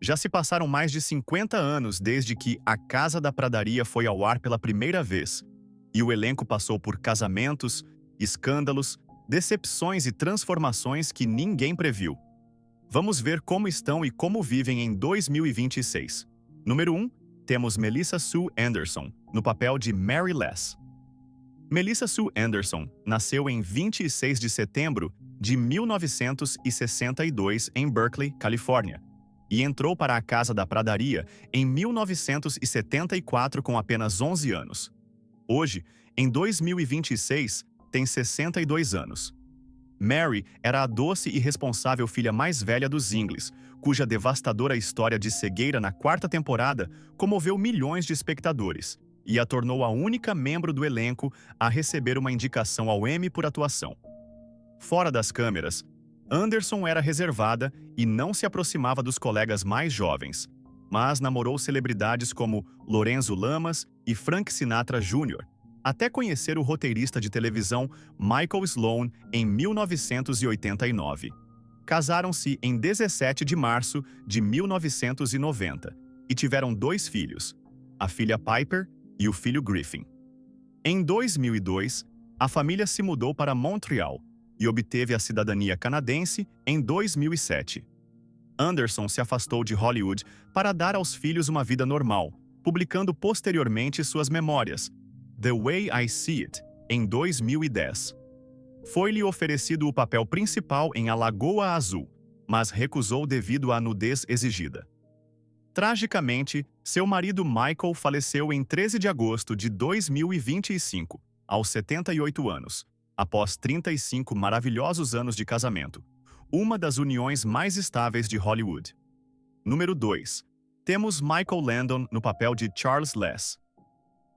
Já se passaram mais de 50 anos desde que A Casa da Pradaria foi ao ar pela primeira vez, e o elenco passou por casamentos, escândalos, decepções e transformações que ninguém previu. Vamos ver como estão e como vivem em 2026. Número 1, temos Melissa Sue Anderson, no papel de Mary Les. Melissa Sue Anderson nasceu em 26 de setembro de 1962 em Berkeley, Califórnia, e entrou para a Casa da Pradaria em 1974 com apenas 11 anos. Hoje, em 2026, tem 62 anos. Mary era a doce e responsável filha mais velha dos Ingles, cuja devastadora história de cegueira na quarta temporada comoveu milhões de espectadores e a tornou a única membro do elenco a receber uma indicação ao Emmy por atuação. Fora das câmeras, Anderson era reservada e não se aproximava dos colegas mais jovens, mas namorou celebridades como Lorenzo Lamas e Frank Sinatra Jr., até conhecer o roteirista de televisão Michael Sloan em 1989. Casaram-se em 17 de março de 1990 e tiveram 2 filhos, a filha Piper e o filho Griffin. Em 2002, a família se mudou para Montreal e obteve a cidadania canadense em 2007. Anderson se afastou de Hollywood para dar aos filhos uma vida normal, publicando posteriormente suas memórias, The Way I See It, em 2010. Foi-lhe oferecido o papel principal em A Lagoa Azul, mas recusou devido à nudez exigida. Tragicamente, seu marido Michael faleceu em 13 de agosto de 2025, aos 78 anos, após 35 maravilhosos anos de casamento, uma das uniões mais estáveis de Hollywood. Número 2. Temos Michael Landon no papel de Charles Les.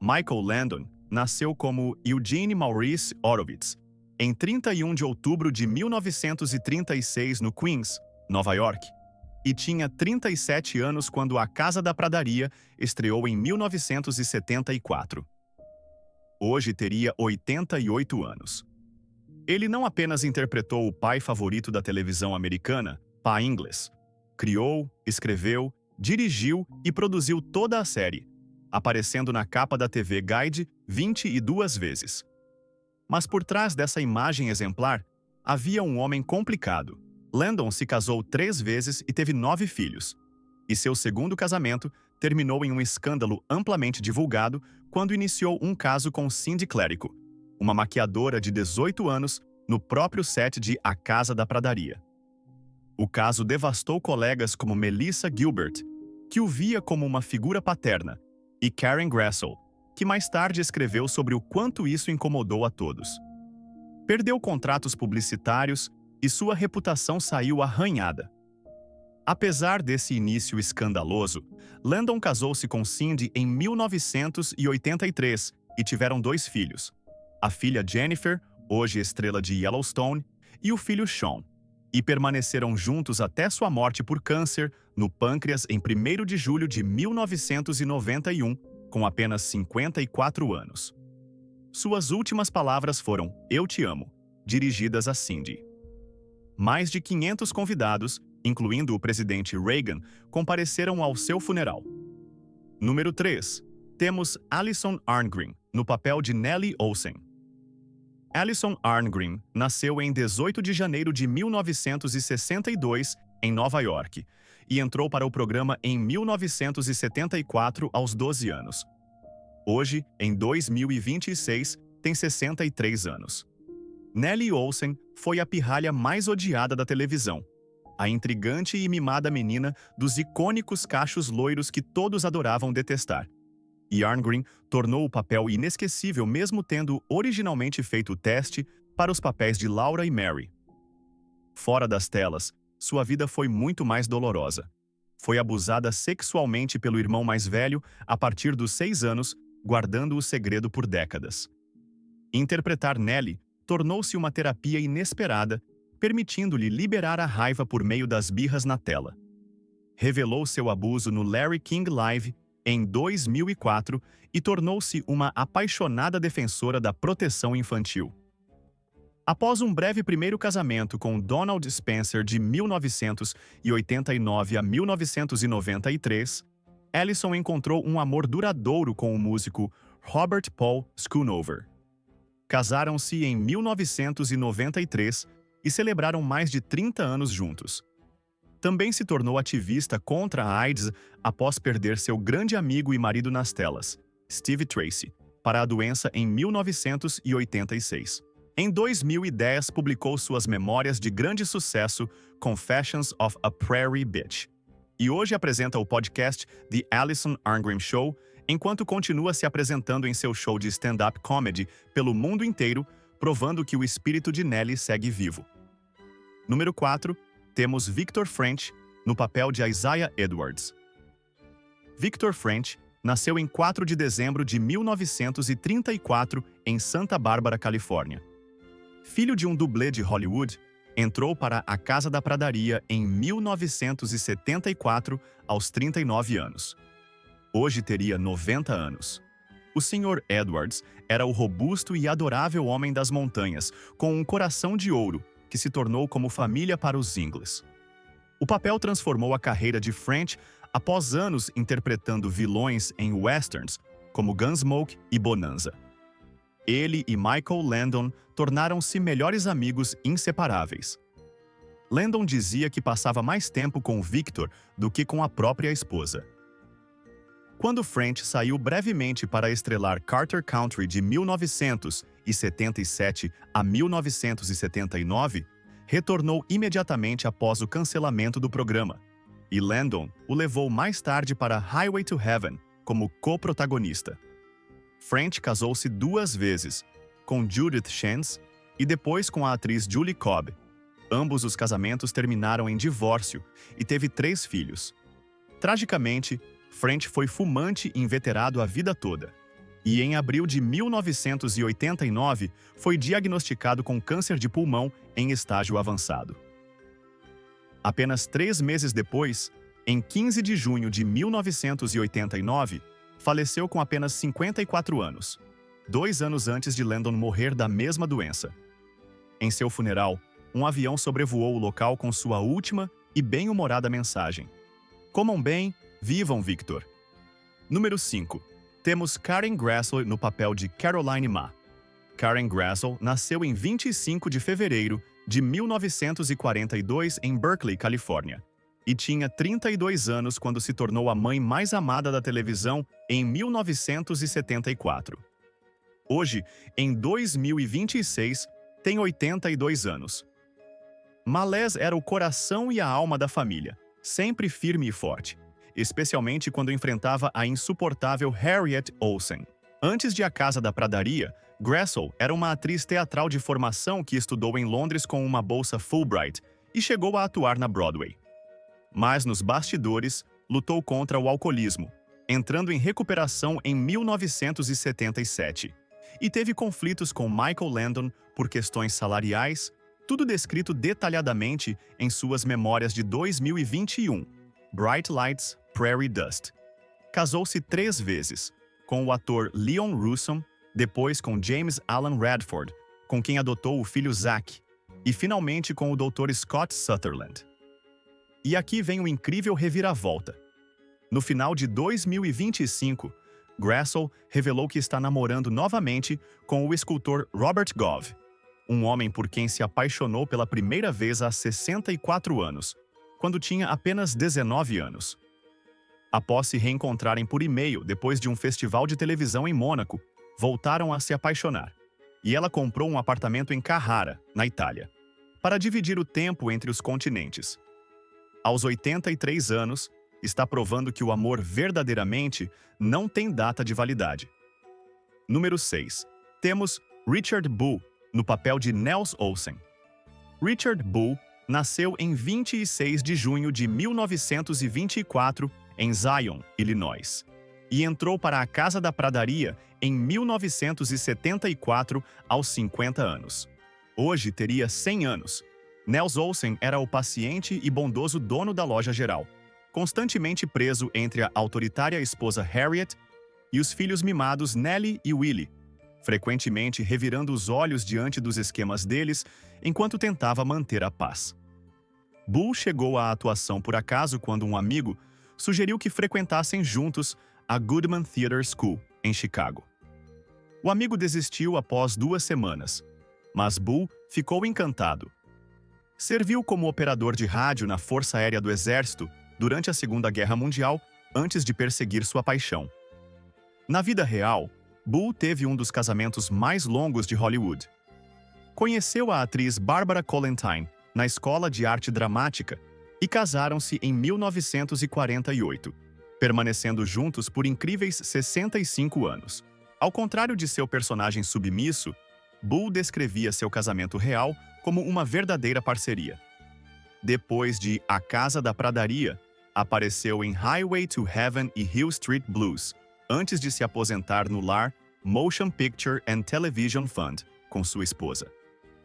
Michael Landon nasceu como Eugene Maurice Horowitz em 31 de outubro de 1936 no Queens, Nova York, e tinha 37 anos quando A Casa da Pradaria estreou em 1974. Hoje teria 88 anos. Ele não apenas interpretou o pai favorito da televisão americana, Pa Ingles, criou, escreveu, dirigiu e produziu toda a série, aparecendo na capa da TV Guide 22 vezes. Mas por trás dessa imagem exemplar, havia um homem complicado. Landon se casou 3 vezes e teve 9 filhos. E seu segundo casamento terminou em um escândalo amplamente divulgado quando iniciou um caso com Cindy Clerico, uma maquiadora de 18 anos, no próprio set de A Casa da Pradaria. O caso devastou colegas como Melissa Gilbert, que o via como uma figura paterna, e Karen Grassel, que mais tarde escreveu sobre o quanto isso incomodou a todos. Perdeu contratos publicitários e sua reputação saiu arranhada. Apesar desse início escandaloso, Landon casou-se com Cindy em 1983 e tiveram 2 filhos, a filha Jennifer, hoje estrela de Yellowstone, e o filho Sean, e permaneceram juntos até sua morte por câncer no pâncreas em 1º de julho de 1991, com apenas 54 anos. Suas últimas palavras foram "Eu te amo", dirigidas a Cindy. Mais de 500 convidados, incluindo o presidente Reagan, compareceram ao seu funeral. Número 3. Temos Alison Arngrim, no papel de Nellie Olsen. Alison Arngrim nasceu em 18 de janeiro de 1962, em Nova York, e entrou para o programa em 1974 aos 12 anos. Hoje, em 2026, tem 63 anos. Nellie Olsen foi a pirralha mais odiada da televisão, a intrigante e mimada menina dos icônicos cachos loiros que todos adoravam detestar. E Arngrim tornou o papel inesquecível mesmo tendo originalmente feito o teste para os papéis de Laura e Mary. Fora das telas, sua vida foi muito mais dolorosa. Foi abusada sexualmente pelo irmão mais velho a partir dos 6 anos, guardando o segredo por décadas. Interpretar Nellie tornou-se uma terapia inesperada, permitindo-lhe liberar a raiva por meio das birras na tela. Revelou seu abuso no Larry King Live em 2004 e tornou-se uma apaixonada defensora da proteção infantil. Após um breve primeiro casamento com Donald Spencer de 1989 a 1993, Allison encontrou um amor duradouro com o músico Robert Paul Schoonover. Casaram-se em 1993 e celebraram mais de 30 anos juntos. Também se tornou ativista contra a AIDS após perder seu grande amigo e marido nas telas, Steve Tracy, para a doença em 1986. Em 2010, publicou suas memórias de grande sucesso, Confessions of a Prairie Bitch, e hoje apresenta o podcast The Alison Arngrim Show, enquanto continua se apresentando em seu show de stand-up comedy pelo mundo inteiro, provando que o espírito de Nelly segue vivo. Número 4, temos Victor French, no papel de Isaiah Edwards. Victor French nasceu em 4 de dezembro de 1934 em Santa Bárbara, Califórnia. Filho de um dublê de Hollywood, entrou para a Casa da Pradaria em 1974, aos 39 anos. Hoje teria 90 anos. O Sr. Edwards era o robusto e adorável homem das montanhas, com um coração de ouro, que se tornou como família para os Ingles. O papel transformou a carreira de French após anos interpretando vilões em westerns, como Gunsmoke e Bonanza. Ele e Michael Landon tornaram-se melhores amigos inseparáveis. Landon dizia que passava mais tempo com Victor do que com a própria esposa. Quando French saiu brevemente para estrelar Carter Country de 1977 a 1979, retornou imediatamente após o cancelamento do programa, e Landon o levou mais tarde para Highway to Heaven como co-protagonista. French casou-se 2 vezes, com Judith Chance e depois com a atriz Julie Cobb. Ambos os casamentos terminaram em divórcio e teve 3 filhos. Tragicamente, French foi fumante inveterado a vida toda, e em abril de 1989 foi diagnosticado com câncer de pulmão em estágio avançado. Apenas 3 meses depois, em 15 de junho de 1989, faleceu com apenas 54 anos, 2 anos antes de Landon morrer da mesma doença. Em seu funeral, um avião sobrevoou o local com sua última e bem-humorada mensagem: "Comam bem, vivam, Victor." Número 5. Temos Karen Grassl no papel de Caroline Ma. Karen Grassl nasceu em 25 de fevereiro de 1942 em Berkeley, Califórnia, e tinha 32 anos quando se tornou a mãe mais amada da televisão em 1974. Hoje, em 2026, tem 82 anos. Malés era o coração e a alma da família, sempre firme e forte, especialmente quando enfrentava a insuportável Harriet Olsen. Antes de A Casa da Pradaria, Grassl era uma atriz teatral de formação que estudou em Londres com uma bolsa Fulbright e chegou a atuar na Broadway. Mas nos bastidores, lutou contra o alcoolismo, entrando em recuperação em 1977, e teve conflitos com Michael Landon por questões salariais, tudo descrito detalhadamente em suas memórias de 2021, Bright Lights, Prairie Dust. Casou-se 3 vezes, com o ator Leon Russom, depois com James Alan Radford, com quem adotou o filho Zach, e finalmente com o Dr. Scott Sutherland. E aqui vem o incrível reviravolta. No final de 2025, Grassl revelou que está namorando novamente com o escultor Robert Gove, um homem por quem se apaixonou pela primeira vez há 64 anos, quando tinha apenas 19 anos. Após se reencontrarem por e-mail depois de um festival de televisão em Mônaco, voltaram a se apaixonar, e ela comprou um apartamento em Carrara, na Itália, para dividir o tempo entre os continentes. Aos 83 anos, está provando que o amor verdadeiramente não tem data de validade. Número 6. Temos Richard Bull, no papel de Nels Olsen. Richard Bull nasceu em 26 de junho de 1924 em Zion, Illinois, e entrou para a Casa da Pradaria em 1974 aos 50 anos. Hoje teria 100 anos. Nels Olsen era o paciente e bondoso dono da loja geral, constantemente preso entre a autoritária esposa Harriet e os filhos mimados Nellie e Willie. frequentemente revirando os olhos diante dos esquemas deles enquanto tentava manter a paz. Bull chegou à atuação por acaso quando um amigo sugeriu que frequentassem juntos a Goodman Theatre School, em Chicago. O amigo desistiu após 2 semanas, mas Bull ficou encantado. Serviu como operador de rádio na Força Aérea do Exército durante a Segunda Guerra Mundial antes de perseguir sua paixão. Na vida real, Bull teve um dos casamentos mais longos de Hollywood. Conheceu a atriz Barbara Collentine na Escola de Arte Dramática e casaram-se em 1948, permanecendo juntos por incríveis 65 anos. Ao contrário de seu personagem submisso, Bull descrevia seu casamento real como uma verdadeira parceria. Depois de A Casa da Pradaria, apareceu em Highway to Heaven e Hill Street Blues, antes de se aposentar no lar Motion Picture and Television Fund, com sua esposa.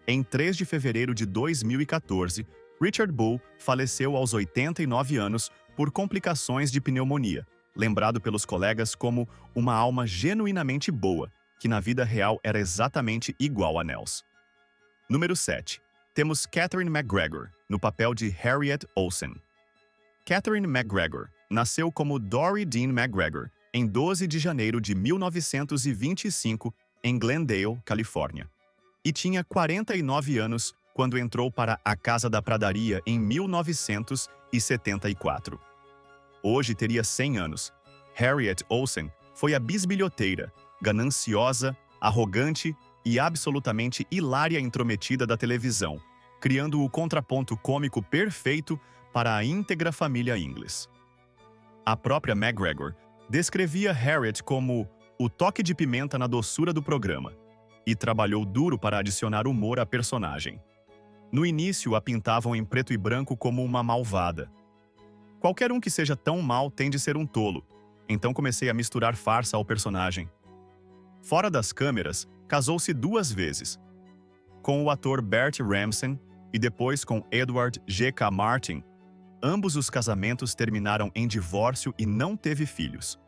Em 3 de fevereiro de 2014, Richard Bull faleceu aos 89 anos por complicações de pneumonia, lembrado pelos colegas como uma alma genuinamente boa, que na vida real era exatamente igual a Nels. Número 7. Temos Catherine McGregor, no papel de Harriet Olsen. Catherine McGregor nasceu como Dory Dean McGregor em 12 de janeiro de 1925 em Glendale, Califórnia, e tinha 49 anos quando entrou para A Casa da Pradaria em 1974. Hoje teria 100 anos. Harriet Olsen foi a bisbilhoteira, gananciosa, arrogante e absolutamente hilária intrometida da televisão, criando o contraponto cômico perfeito para a íntegra família Inglis. A própria McGregor descrevia Harriet como o toque de pimenta na doçura do programa e trabalhou duro para adicionar humor à personagem. No início, a pintavam em preto e branco como uma malvada. Qualquer um que seja tão mal tem de ser um tolo, então comecei a misturar farsa ao personagem. Fora das câmeras, casou-se 2 vezes, com o ator Bert Ramsey e depois com Edward G.K. Martin. Ambos os casamentos terminaram em divórcio e não teve filhos.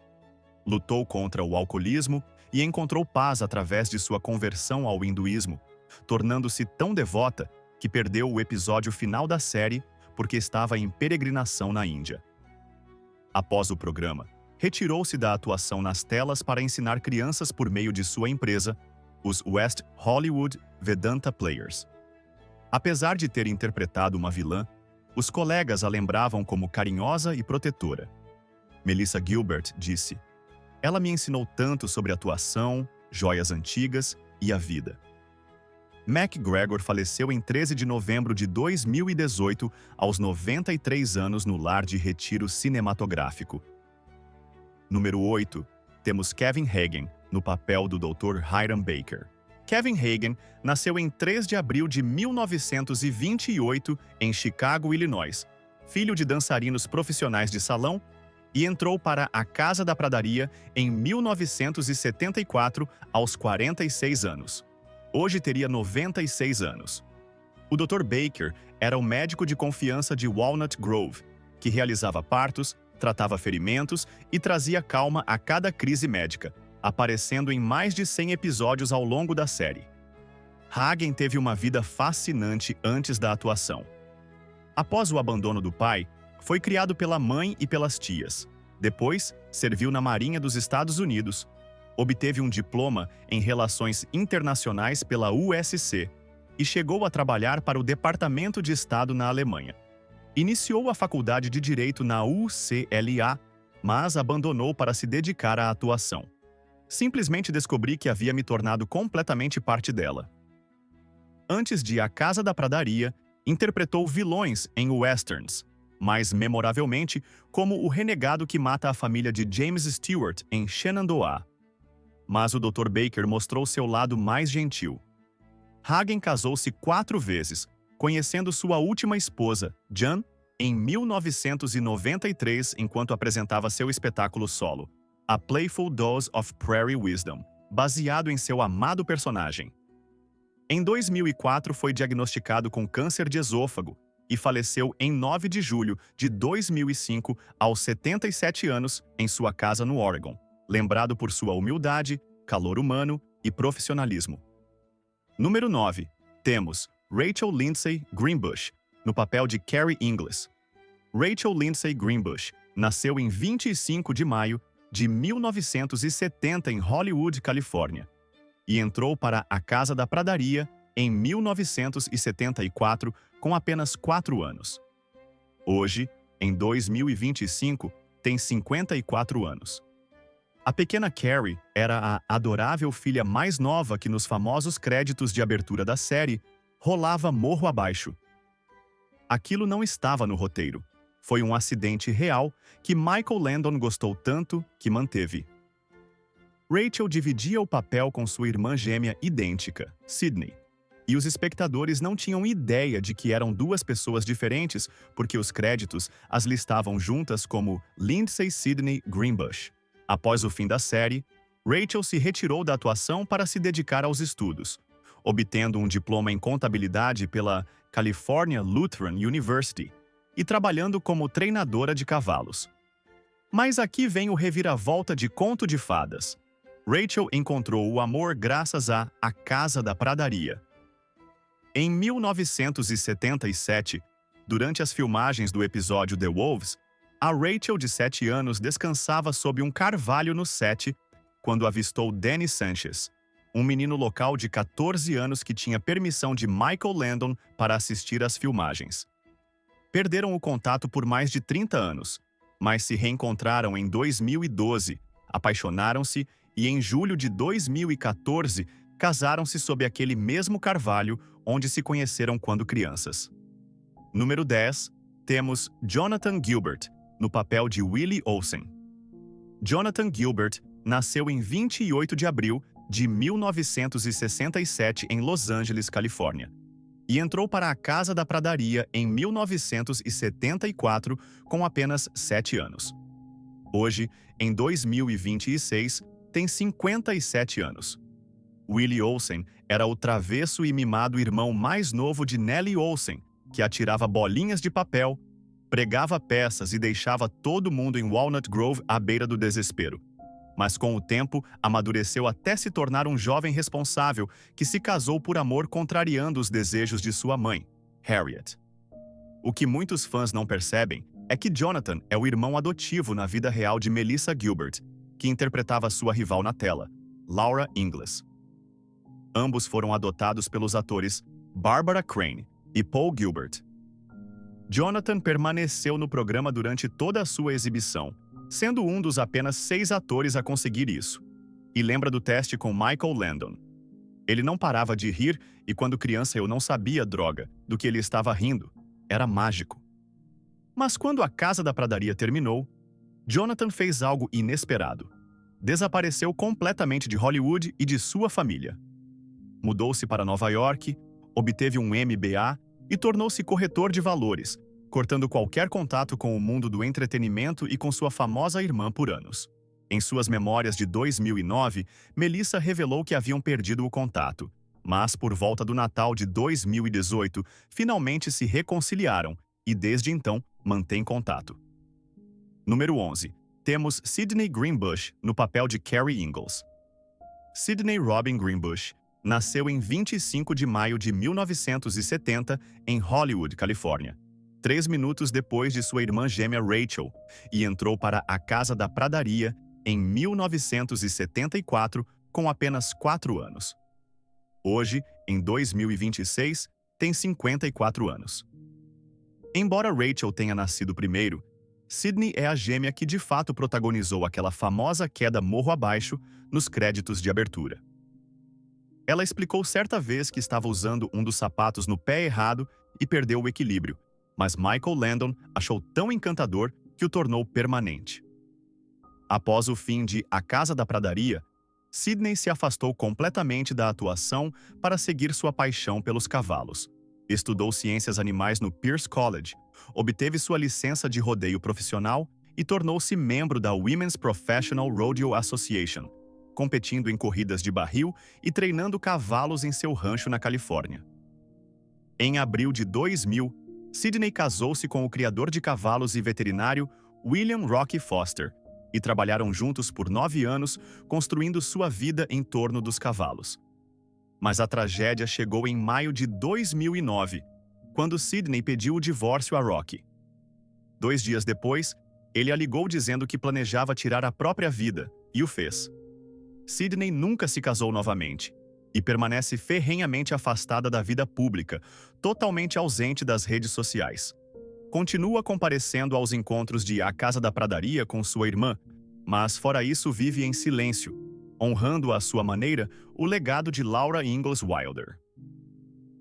Lutou contra o alcoolismo e encontrou paz através de sua conversão ao hinduísmo, tornando-se tão devota que perdeu o episódio final da série porque estava em peregrinação na Índia. Após o programa, retirou-se da atuação nas telas para ensinar crianças por meio de sua empresa, os West Hollywood Vedanta Players. Apesar de ter interpretado uma vilã, os colegas a lembravam como carinhosa e protetora. Melissa Gilbert disse: "Ela me ensinou tanto sobre atuação, joias antigas e a vida." McGregor faleceu em 13 de novembro de 2018, aos 93 anos, no lar de retiro cinematográfico. Número 8. Temos Kevin Hagen, no papel do Dr. Hiram Baker. Kevin Hagen nasceu em 3 de abril de 1928 em Chicago, Illinois, filho de dançarinos profissionais de salão, e entrou para A Casa da Pradaria em 1974, aos 46 anos. Hoje teria 96 anos. O Dr. Baker era o médico de confiança de Walnut Grove, que realizava partos, tratava ferimentos e trazia calma a cada crise médica, aparecendo em mais de 100 episódios ao longo da série. Hagen teve uma vida fascinante antes da atuação. Após o abandono do pai, foi criado pela mãe e pelas tias. Depois, serviu na Marinha dos Estados Unidos. Obteve um diploma em Relações Internacionais pela USC e chegou a trabalhar para o Departamento de Estado na Alemanha. Iniciou a faculdade de Direito na UCLA, mas abandonou para se dedicar à atuação. Simplesmente descobri que havia me tornado completamente parte dela. Antes de A Casa da Pradaria, interpretou vilões em westerns, mais memoravelmente como o renegado que mata a família de James Stewart em Shenandoah. Mas o Dr. Baker mostrou seu lado mais gentil. Hagen casou-se 4 vezes, conhecendo sua última esposa, Jan, em 1993, enquanto apresentava seu espetáculo solo, A Playful Dose of Prairie Wisdom, baseado em seu amado personagem. Em 2004, foi diagnosticado com câncer de esôfago e faleceu em 9 de julho de 2005, aos 77 anos, em sua casa no Oregon, lembrado por sua humildade, calor humano e profissionalismo. Número 9. Temos Rachel Lindsay Greenbush, no papel de Carrie Ingles. Rachel Lindsay Greenbush nasceu em 25 de maio de 1970 em Hollywood, Califórnia, e entrou para A Casa da Pradaria em 1974 com apenas 4 anos. Hoje, em 2025, tem 54 anos. A pequena Carrie era a adorável filha mais nova que nos famosos créditos de abertura da série rolava morro abaixo. Aquilo não estava no roteiro. Foi um acidente real que Michael Landon gostou tanto que manteve. Rachel dividia o papel com sua irmã gêmea idêntica, Sydney, e os espectadores não tinham ideia de que eram duas pessoas diferentes porque os créditos as listavam juntas como Lindsay Sydney Greenbush. Após o fim da série, Rachel se retirou da atuação para se dedicar aos estudos, obtendo um diploma em contabilidade pela California Lutheran University e trabalhando como treinadora de cavalos. Mas aqui vem o reviravolta de conto de fadas. Rachel encontrou o amor graças a A Casa da Pradaria. Em 1977, durante as filmagens do episódio The Wolves, a Rachel, de 7 anos, descansava sob um carvalho no set quando avistou Danny Sanchez, um menino local de 14 anos que tinha permissão de Michael Landon para assistir às filmagens. Perderam o contato por mais de 30 anos, mas se reencontraram em 2012, apaixonaram-se e em julho de 2014 casaram-se sob aquele mesmo carvalho onde se conheceram quando crianças. Número 10. Temos Jonathan Gilbert, no papel de Willie Olsen. Jonathan Gilbert nasceu em 28 de abril de 1967 em Los Angeles, Califórnia, e entrou para A Casa da Pradaria em 1974 com apenas 7 anos. Hoje, em 2026, tem 57 anos. Willie Olsen era o travesso e mimado irmão mais novo de Nellie Olsen, que atirava bolinhas de papel, pregava peças e deixava todo mundo em Walnut Grove à beira do desespero. Mas com o tempo, amadureceu até se tornar um jovem responsável que se casou por amor contrariando os desejos de sua mãe, Harriet. O que muitos fãs não percebem é que Jonathan é o irmão adotivo na vida real de Melissa Gilbert, que interpretava sua rival na tela, Laura Ingalls. Ambos foram adotados pelos atores Barbara Crane e Paul Gilbert. Jonathan permaneceu no programa durante toda a sua exibição, sendo um dos apenas 6 atores a conseguir isso. E lembra do teste com Michael Landon. Ele não parava de rir e quando criança eu não sabia, droga, do que ele estava rindo. Era mágico. Mas quando A Casa da Pradaria terminou, Jonathan fez algo inesperado. Desapareceu completamente de Hollywood e de sua família. Mudou-se para Nova York, obteve um MBA e tornou-se corretor de valores, cortando qualquer contato com o mundo do entretenimento e com sua famosa irmã por anos. Em suas memórias de 2009, Melissa revelou que haviam perdido o contato, mas por volta do Natal de 2018, finalmente se reconciliaram e desde então mantém contato. Número 11. Temos Sydney Greenbush no papel de Carrie Ingles. Sydney Robin Greenbush nasceu em 25 de maio de 1970 em Hollywood, Califórnia, 3 minutos depois de sua irmã gêmea Rachel, e entrou para A Casa da Pradaria em 1974 com apenas 4 anos. Hoje, em 2026, tem 54 anos. Embora Rachel tenha nascido primeiro, Sydney é a gêmea que de fato protagonizou aquela famosa queda morro abaixo nos créditos de abertura. Ela explicou certa vez que estava usando um dos sapatos no pé errado e perdeu o equilíbrio, mas Michael Landon achou tão encantador que o tornou permanente. Após o fim de A Casa da Pradaria, Sydney se afastou completamente da atuação para seguir sua paixão pelos cavalos. Estudou ciências animais no Pierce College, obteve sua licença de rodeio profissional e tornou-se membro da Women's Professional Rodeo Association, competindo em corridas de barril e treinando cavalos em seu rancho na Califórnia. Em abril de 2000, Sydney casou-se com o criador de cavalos e veterinário William Rocky Foster, e trabalharam juntos por 9 anos, construindo sua vida em torno dos cavalos. Mas a tragédia chegou em maio de 2009, quando Sidney pediu o divórcio a Rocky. 2 dias depois, ele a ligou dizendo que planejava tirar a própria vida, e o fez. Sidney nunca se casou novamente e permanece ferrenhamente afastada da vida pública, totalmente ausente das redes sociais. Continua comparecendo aos encontros de A Casa da Pradaria com sua irmã, mas fora isso vive em silêncio, honrando à sua maneira o legado de Laura Ingalls Wilder.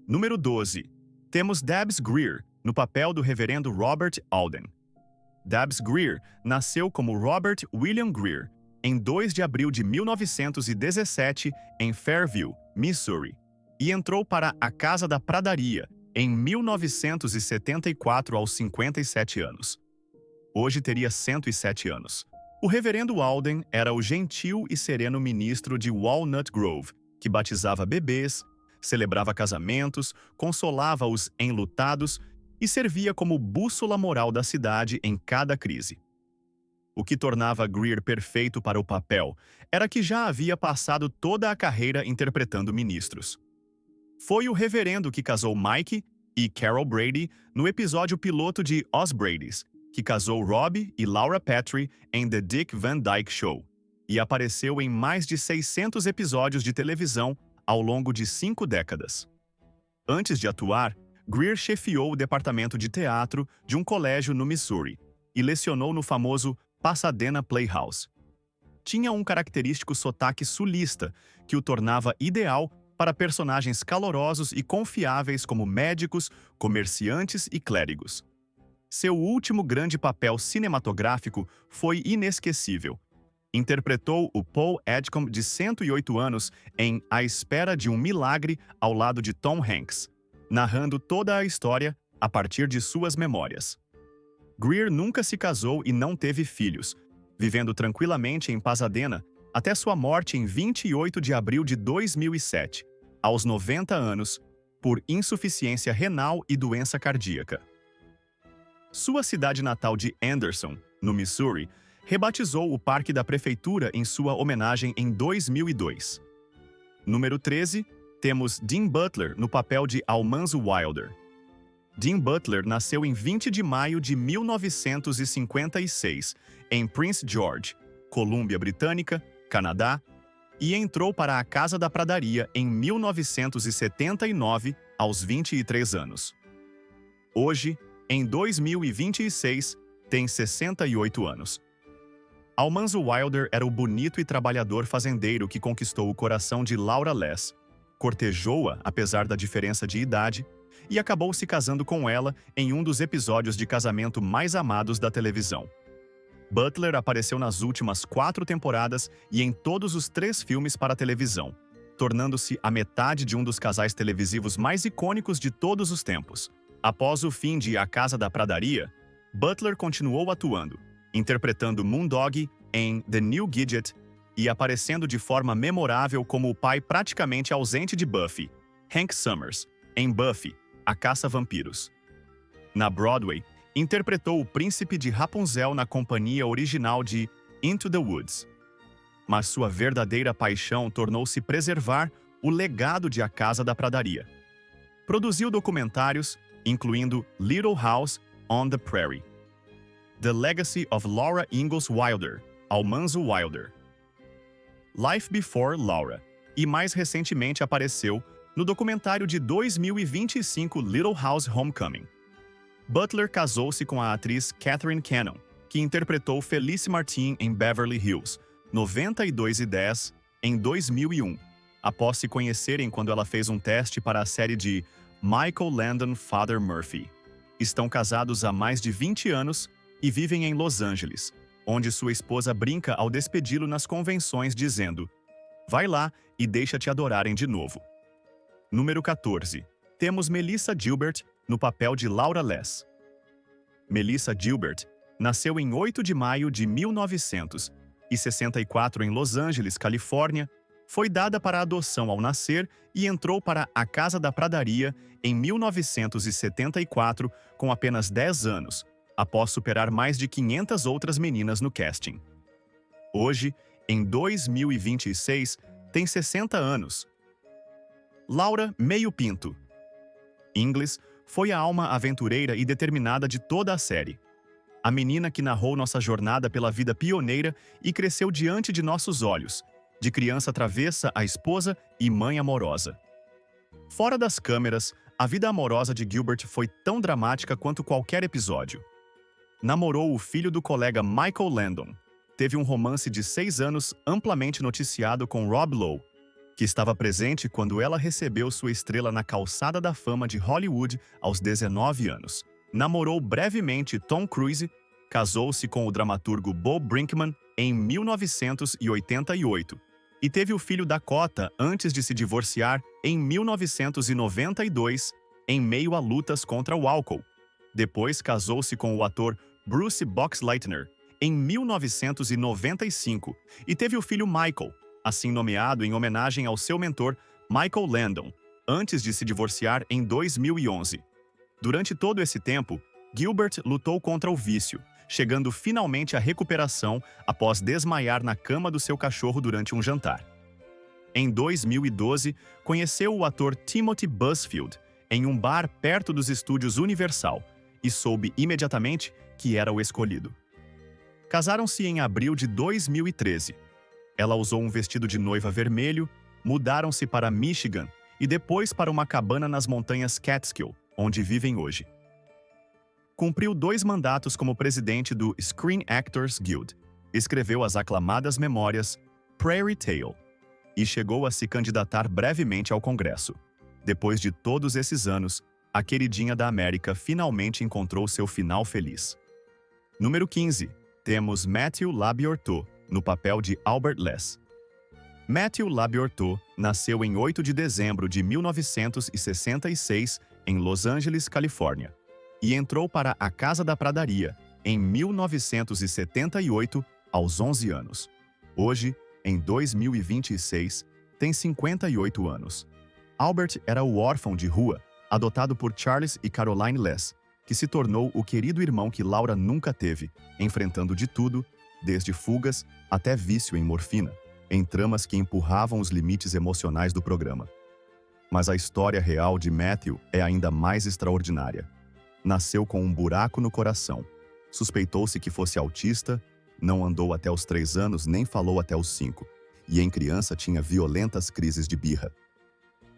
Número 12. Temos Debs Greer, no papel do reverendo Robert Alden. Debs Greer nasceu como Robert William Greer em 2 de abril de 1917 em Fairview, Missouri, e entrou para A Casa da Pradaria em 1974 aos 57 anos. Hoje teria 107 anos. O reverendo Alden era o gentil e sereno ministro de Walnut Grove, que batizava bebês, celebrava casamentos, consolava os enlutados e servia como bússola moral da cidade em cada crise. O que tornava Greer perfeito para o papel era que já havia passado toda a carreira interpretando ministros. Foi o reverendo que casou Mike e Carol Brady no episódio piloto de Os Bradys, que casou Rob e Laura Petrie em The Dick Van Dyke Show, e apareceu em mais de 600 episódios de televisão ao longo de 5 décadas. Antes de atuar, Greer chefiou o departamento de teatro de um colégio no Missouri e lecionou no famoso Pasadena Playhouse. Tinha um característico sotaque sulista que o tornava ideal para personagens calorosos e confiáveis como médicos, comerciantes e clérigos. Seu último grande papel cinematográfico foi inesquecível. Interpretou o Paul Edgecombe de 108 anos em A Espera de um Milagre ao lado de Tom Hanks, narrando toda a história a partir de suas memórias. Greer nunca se casou e não teve filhos, vivendo tranquilamente em Pasadena até sua morte em 28 de abril de 2007, aos 90 anos, por insuficiência renal e doença cardíaca. Sua cidade natal de Anderson, no Missouri, rebatizou o parque da prefeitura em sua homenagem em 2002. Número 13, temos Dean Butler no papel de Almanzo Wilder. Dean Butler nasceu em 20 de maio de 1956, em Prince George, Colômbia Britânica, Canadá, e entrou para A Casa da Pradaria em 1979, aos 23 anos. Hoje, em 2026, tem 68 anos. Almanzo Wilder era o bonito e trabalhador fazendeiro que conquistou o coração de Laura Less, cortejou-a apesar da diferença de idade, e acabou se casando com ela em um dos episódios de casamento mais amados da televisão. Butler apareceu nas últimas 4 temporadas e em todos os 3 filmes para televisão, tornando-se a metade de um dos casais televisivos mais icônicos de todos os tempos. Após o fim de A Casa da Pradaria, Butler continuou atuando, interpretando Moondog em The New Gidget e aparecendo de forma memorável como o pai praticamente ausente de Buffy, Hank Summers, em Buffy, a Caça-Vampiros. Na Broadway, interpretou o príncipe de Rapunzel na companhia original de Into the Woods. Mas sua verdadeira paixão tornou-se preservar o legado de A Casa da Pradaria. Produziu documentários, incluindo Little House on the Prairie, The Legacy of Laura Ingalls Wilder, Almanzo Wilder, Life Before Laura, e mais recentemente apareceu no documentário de 2025 Little House Homecoming. Butler casou-se com a atriz Catherine Cannon, que interpretou Felice Martin em Beverly Hills, 9210, em 2001, após se conhecerem quando ela fez um teste para a série de Michael Landon Father Murphy. Estão casados há mais de 20 anos e vivem em Los Angeles, onde sua esposa brinca ao despedi-lo nas convenções dizendo: "Vai lá e deixa-te adorarem de novo." Número 14. Temos Melissa Gilbert no papel de Laura Less. Melissa Gilbert nasceu em 8 de maio de 1964 em Los Angeles, Califórnia, foi dada para adoção ao nascer e entrou para A Casa da Pradaria em 1974 com apenas 10 anos, após superar mais de 500 outras meninas no casting. Hoje, em 2026, tem 60 anos. Laura Meio Pinto. Inglis foi a alma aventureira e determinada de toda a série. A menina que narrou nossa jornada pela vida pioneira e cresceu diante de nossos olhos, de criança travessa a esposa e mãe amorosa. Fora das câmeras, a vida amorosa de Gilbert foi tão dramática quanto qualquer episódio. Namorou o filho do colega Michael Landon. Teve um romance de 6 anos amplamente noticiado com Rob Lowe, que estava presente quando ela recebeu sua estrela na calçada da fama de Hollywood aos 19 anos. Namorou brevemente Tom Cruise, casou-se com o dramaturgo Bo Brinkman em 1988 e teve o filho Dakota antes de se divorciar em 1992, em meio a lutas contra o álcool. Depois casou-se com o ator Bruce Boxleitner em 1995 e teve o filho Michael, assim nomeado em homenagem ao seu mentor Michael Landon, antes de se divorciar em 2011. Durante todo esse tempo, Gilbert lutou contra o vício, chegando finalmente à recuperação após desmaiar na cama do seu cachorro durante um jantar. Em 2012, conheceu o ator Timothy Busfield em um bar perto dos estúdios Universal e soube imediatamente que era o escolhido. Casaram-se em abril de 2013. Ela usou um vestido de noiva vermelho, mudaram-se para Michigan e depois para uma cabana nas montanhas Catskill, onde vivem hoje. Cumpriu 2 mandatos como presidente do Screen Actors Guild, escreveu as aclamadas memórias Prairie Tale e chegou a se candidatar brevemente ao Congresso. Depois de todos esses anos, a queridinha da América finalmente encontrou seu final feliz. Número 15. Temos Matthew Labyorteaux, no papel de Albert Less. Matthew Labyorteaux nasceu em 8 de dezembro de 1966 em Los Angeles, Califórnia, e entrou para a Casa da Pradaria em 1978, aos 11 anos. Hoje, em 2026, tem 58 anos. Albert era o órfão de rua, adotado por Charles e Caroline Less, que se tornou o querido irmão que Laura nunca teve, enfrentando de tudo, desde fugas até vício em morfina, em tramas que empurravam os limites emocionais do programa. Mas a história real de Matthew é ainda mais extraordinária. Nasceu com um buraco no coração. Suspeitou-se que fosse autista, não andou até os 3 anos nem falou até os 5, e em criança tinha violentas crises de birra.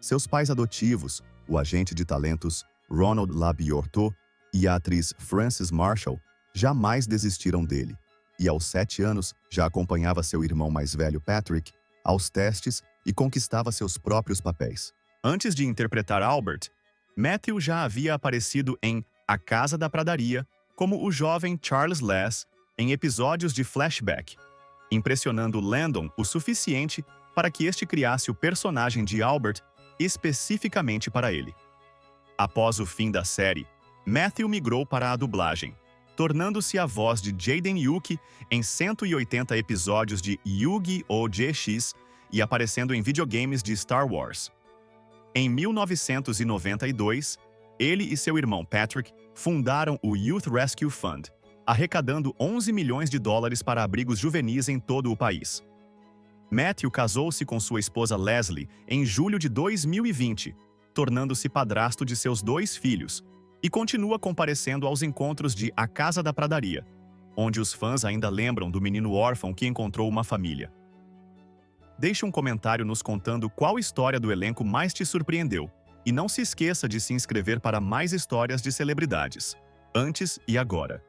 Seus pais adotivos, o agente de talentos Ronald Labyorteaux e a atriz Frances Marshall, jamais desistiram dele, e aos 7 anos já acompanhava seu irmão mais velho Patrick aos testes e conquistava seus próprios papéis. Antes de interpretar Albert, Matthew já havia aparecido em A Casa da Pradaria como o jovem Charles Less em episódios de Flashback, impressionando Landon o suficiente para que este criasse o personagem de Albert especificamente para ele. Após o fim da série, Matthew migrou para a dublagem, tornando-se a voz de Jaden Yuki em 180 episódios de Yu-Gi-Oh! GX e aparecendo em videogames de Star Wars. Em 1992, ele e seu irmão Patrick fundaram o Youth Rescue Fund, arrecadando 11 milhões de dólares para abrigos juvenis em todo o país. Matthew casou-se com sua esposa Leslie em julho de 2020, tornando-se padrasto de seus 2 filhos, e continua comparecendo aos encontros de A Casa da Pradaria, onde os fãs ainda lembram do menino órfão que encontrou uma família. Deixe um comentário nos contando qual história do elenco mais te surpreendeu, e não se esqueça de se inscrever para mais histórias de celebridades, antes e agora.